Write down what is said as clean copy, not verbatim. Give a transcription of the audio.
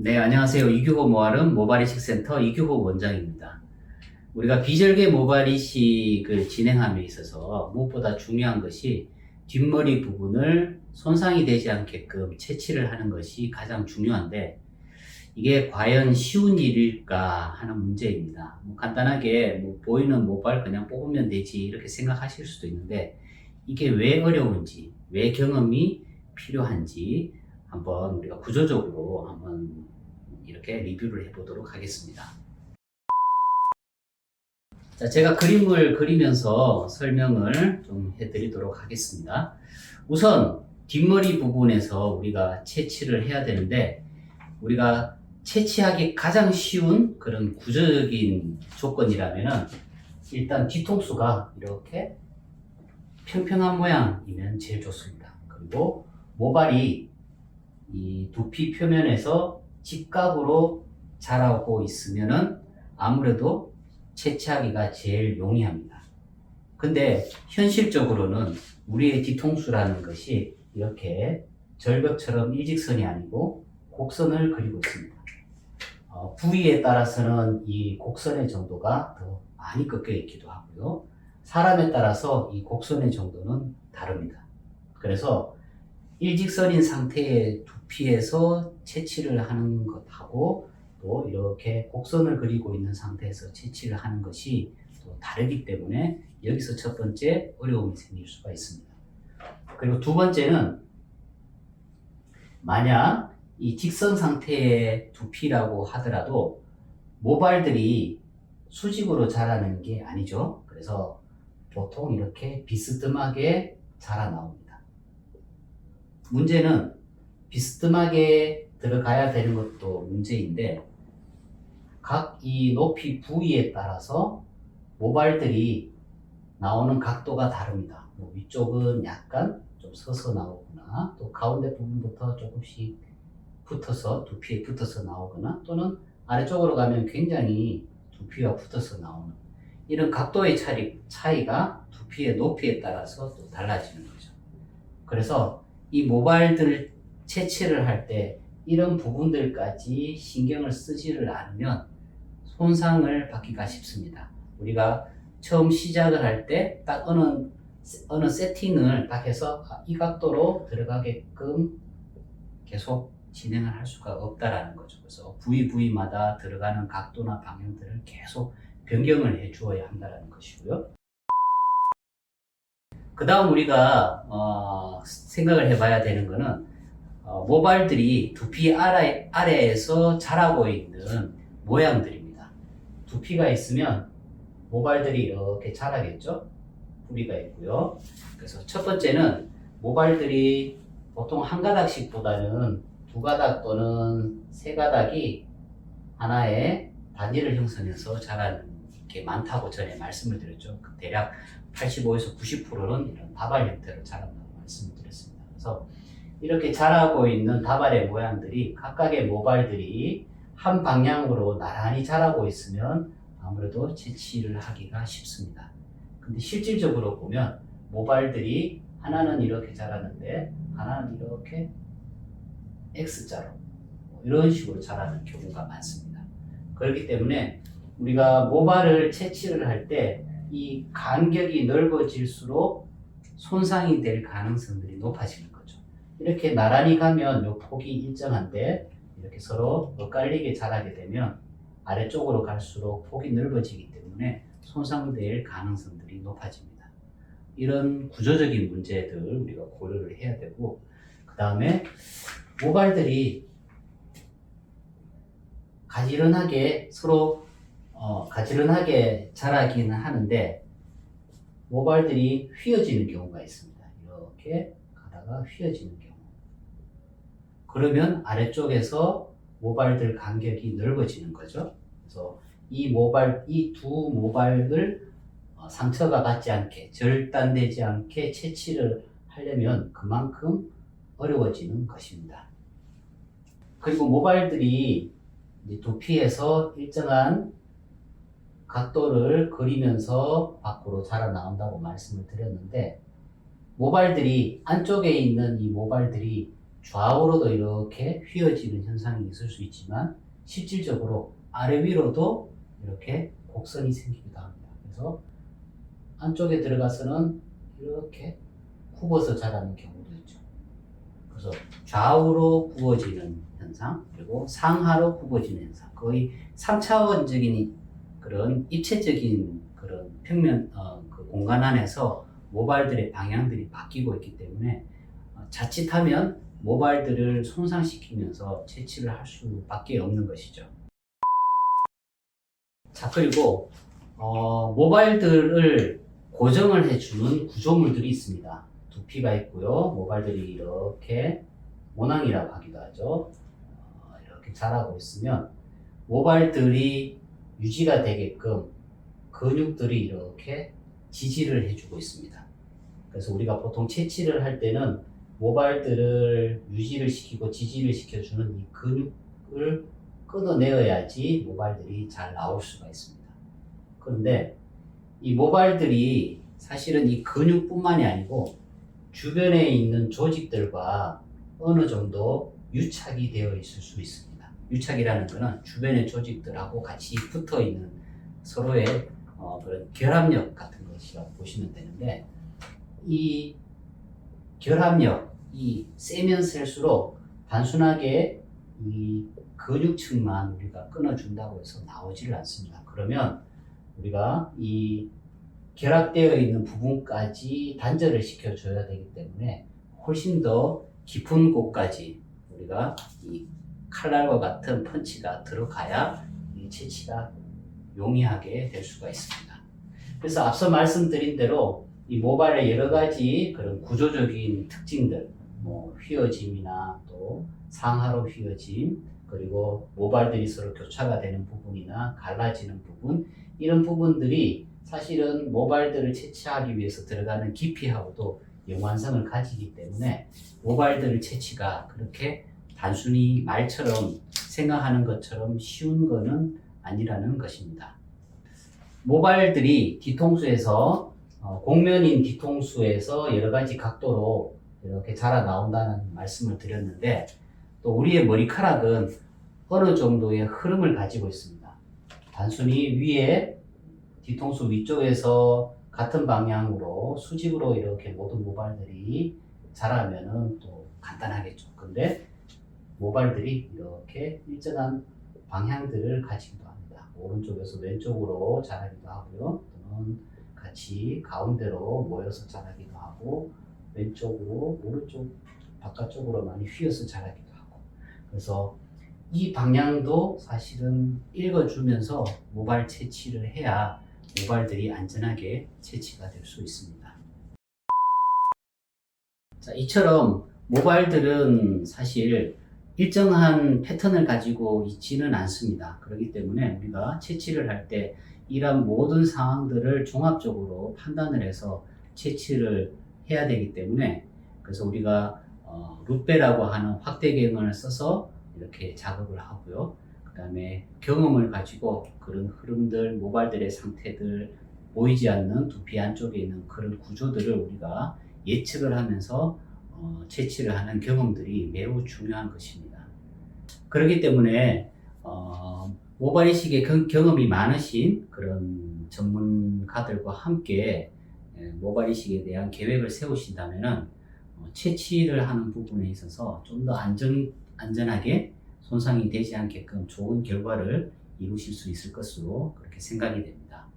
네, 안녕하세요. 이규호 모아름 모발이식센터 이규호 원장입니다. 우리가 비절개 모발이식을 진행함에 있어서 무엇보다 중요한 것이 뒷머리 부분을 손상이 되지 않게끔 채취를 하는 것이 가장 중요한데, 이게 과연 쉬운 일일까 하는 문제입니다. 간단하게 보이는 모발 그냥 뽑으면 되지 이렇게 생각하실 수도 있는데, 이게 왜 어려운지, 왜 경험이 필요한지 한번 우리가 구조적으로 한번 이렇게 리뷰를 해보도록 하겠습니다. 자, 제가 그림을 그리면서 설명을 좀 해드리도록 하겠습니다. 우선 뒷머리 부분에서 우리가 채취를 해야 되는데, 우리가 채취하기 가장 쉬운 그런 구조적인 조건이라면은 일단 뒤통수가 이렇게 평평한 모양이면 제일 좋습니다. 그리고 모발이 이 두피 표면에서 직각으로 자라고 있으면은 아무래도 채취하기가 제일 용이합니다. 근데 현실적으로는 우리의 뒤통수라는 것이 이렇게 절벽처럼 일직선이 아니고 곡선을 그리고 있습니다. 부위에 따라서는 이 곡선의 정도가 더 많이 꺾여 있기도 하고요. 사람에 따라서 이 곡선의 정도는 다릅니다. 그래서 일직선인 상태의 두피에서 채취를 하는 것하고 또 이렇게 곡선을 그리고 있는 상태에서 채취를 하는 것이 또 다르기 때문에 여기서 첫 번째 어려움이 생길 수가 있습니다. 그리고 두 번째는, 만약 이 직선 상태의 두피라고 하더라도 모발들이 수직으로 자라는 게 아니죠. 그래서 보통 이렇게 비스듬하게 자라 나옵니다. 문제는 비스듬하게 들어가야 되는 것도 문제인데, 각 이 높이 부위에 따라서 모발들이 나오는 각도가 다릅니다. 위쪽은 약간 좀 서서 나오거나, 또 가운데 부분부터 조금씩 붙어서 두피에 붙어서 나오거나, 또는 아래쪽으로 가면 굉장히 두피와 붙어서 나오는 이런 각도의 차이가 두피의 높이에 따라서 또 달라지는 거죠. 그래서 이 모발들을 채취를 할 때 이런 부분들까지 신경을 쓰지를 않으면 손상을 받기가 쉽습니다. 우리가 처음 시작을 할 때 딱 어느 세팅을 딱 해서 이 각도로 들어가게끔 계속 진행을 할 수가 없다라는 거죠. 그래서 부위마다 들어가는 각도나 방향들을 계속 변경을 해 주어야 한다는 것이고요. 그 다음 우리가 생각을 해봐야 되는 거는, 모발들이 두피 아래에서 자라고 있는 모양들입니다. 두피가 있으면 모발들이 이렇게 자라겠죠? 뿌리가 있고요. 그래서 첫 번째는 모발들이 보통 한 가닥씩보다는 두 가닥 또는 세 가닥이 하나의 단지를 형성해서 자라는 게 많다고 전에 말씀을 드렸죠. 대략 85에서 90%는 이런 다발 형태로 자란다고 말씀을 드렸습니다. 그래서 이렇게 자라고 있는 다발의 모양들이, 각각의 모발들이 한 방향으로 나란히 자라고 있으면 아무래도 채취를 하기가 쉽습니다. 근데 실질적으로 보면 모발들이 하나는 이렇게 자라는데 하나는 이렇게 X자로 이런 식으로 자라는 경우가 많습니다. 그렇기 때문에 우리가 모발을 채취를 할 때 이 간격이 넓어질수록 손상이 될 가능성들이 높아지는 거죠. 이렇게 나란히 가면 요 폭이 일정한데, 이렇게 서로 엇갈리게 자라게 되면 아래쪽으로 갈수록 폭이 넓어지기 때문에 손상될 가능성들이 높아집니다. 이런 구조적인 문제들 우리가 고려를 해야 되고, 그 다음에 모발들이 가지런하게 서로 가지런하게 자라기는 하는데 모발들이 휘어지는 경우가 있습니다. 이렇게 가다가 휘어지는 경우. 그러면 아래쪽에서 모발들 간격이 넓어지는 거죠. 그래서 이 두 모발을 상처가 받지 않게, 절단되지 않게 채취를 하려면 그만큼 어려워지는 것입니다. 그리고 모발들이 두피에서 일정한 각도를 그리면서 밖으로 자라나온다고 말씀을 드렸는데, 모발들이, 안쪽에 있는 이 모발들이 좌우로도 이렇게 휘어지는 현상이 있을 수 있지만 실질적으로 아래 위로도 이렇게 곡선이 생기기도 합니다. 그래서 안쪽에 들어가서는 이렇게 굽어서 자라는 경우도 있죠. 그래서 좌우로 굽어지는 현상, 그리고 상하로 굽어지는 현상, 거의 3차원적인 그런 입체적인 그런 평면, 그 공간 안에서 모발들의 방향들이 바뀌고 있기 때문에 자칫하면 모발들을 손상시키면서 채취를 할 수밖에 없는 것이죠. 자, 그리고 모발들을 고정을 해주는 구조물들이 있습니다. 두피가 있고요. 모발들이 이렇게 모낭이라고 하기도 하죠. 이렇게 자라고 있으면 모발들이 유지가 되게끔 근육들이 이렇게 지지를 해주고 있습니다. 그래서 우리가 보통 채취를 할 때는 모발들을 유지를 시키고 지지를 시켜주는 이 근육을 끊어내어야지 모발들이 잘 나올 수가 있습니다. 그런데 이 모발들이 사실은 이 근육뿐만이 아니고 주변에 있는 조직들과 어느 정도 유착이 되어 있을 수 있습니다. 유착이라는 것은 주변의 조직들하고 같이 붙어 있는 서로의 그런 결합력 같은 것이라고 보시면 되는데, 이 결합력이 세면 셀수록 단순하게 이 근육층만 우리가 끊어준다고 해서 나오지를 않습니다. 그러면 우리가 이 결합되어 있는 부분까지 단절을 시켜줘야 되기 때문에 훨씬 더 깊은 곳까지 우리가 이 칼날과 같은 펀치가 들어가야 이 채취가 용이하게 될 수가 있습니다. 그래서 앞서 말씀드린 대로 이 모발의 여러 가지 그런 구조적인 특징들, 뭐 휘어짐이나 또 상하로 휘어짐, 그리고 모발들이 서로 교차가 되는 부분이나 갈라지는 부분, 이런 부분들이 사실은 모발들을 채취하기 위해서 들어가는 깊이하고도 연관성을 가지기 때문에 모발들 채취가 그렇게 단순히 말처럼 생각하는 것처럼 쉬운 거는 아니라는 것입니다. 모발들이 뒤통수에서 곡면인 뒤통수에서 여러 가지 각도로 이렇게 자라 나온다는 말씀을 드렸는데, 또 우리의 머리카락은 어느 정도의 흐름을 가지고 있습니다. 단순히 위에 뒤통수 위쪽에서 같은 방향으로 수직으로 이렇게 모든 모발들이 자라면은 또 간단하겠죠. 근데 모발들이 이렇게 일정한 방향들을 가지기도 합니다. 오른쪽에서 왼쪽으로 자라기도 하고요. 또는 같이 가운데로 모여서 자라기도 하고, 왼쪽으로 오른쪽 바깥쪽으로 많이 휘어서 자라기도 하고. 그래서 이 방향도 사실은 읽어주면서 모발 채취를 해야 모발들이 안전하게 채취가 될 수 있습니다. 자, 이처럼 모발들은 사실 일정한 패턴을 가지고 있지는 않습니다. 그렇기 때문에 우리가 채취를 할 때 이런 모든 상황들을 종합적으로 판단을 해서 채취를 해야 되기 때문에, 그래서 우리가 룻베라고 하는 확대경을 써서 이렇게 작업을 하고요. 그 다음에 경험을 가지고 그런 흐름들, 모발들의 상태들, 보이지 않는 두피 안쪽에 있는 그런 구조들을 우리가 예측을 하면서 채취를 하는 경험들이 매우 중요한 것입니다. 그렇기 때문에 모발 이식의 경험이 많으신 그런 전문가들과 함께 모발 이식에 대한 계획을 세우신다면은 채취를 하는 부분에 있어서 좀 더 안전하게 손상이 되지 않게끔 좋은 결과를 이루실 수 있을 것으로 그렇게 생각이 됩니다.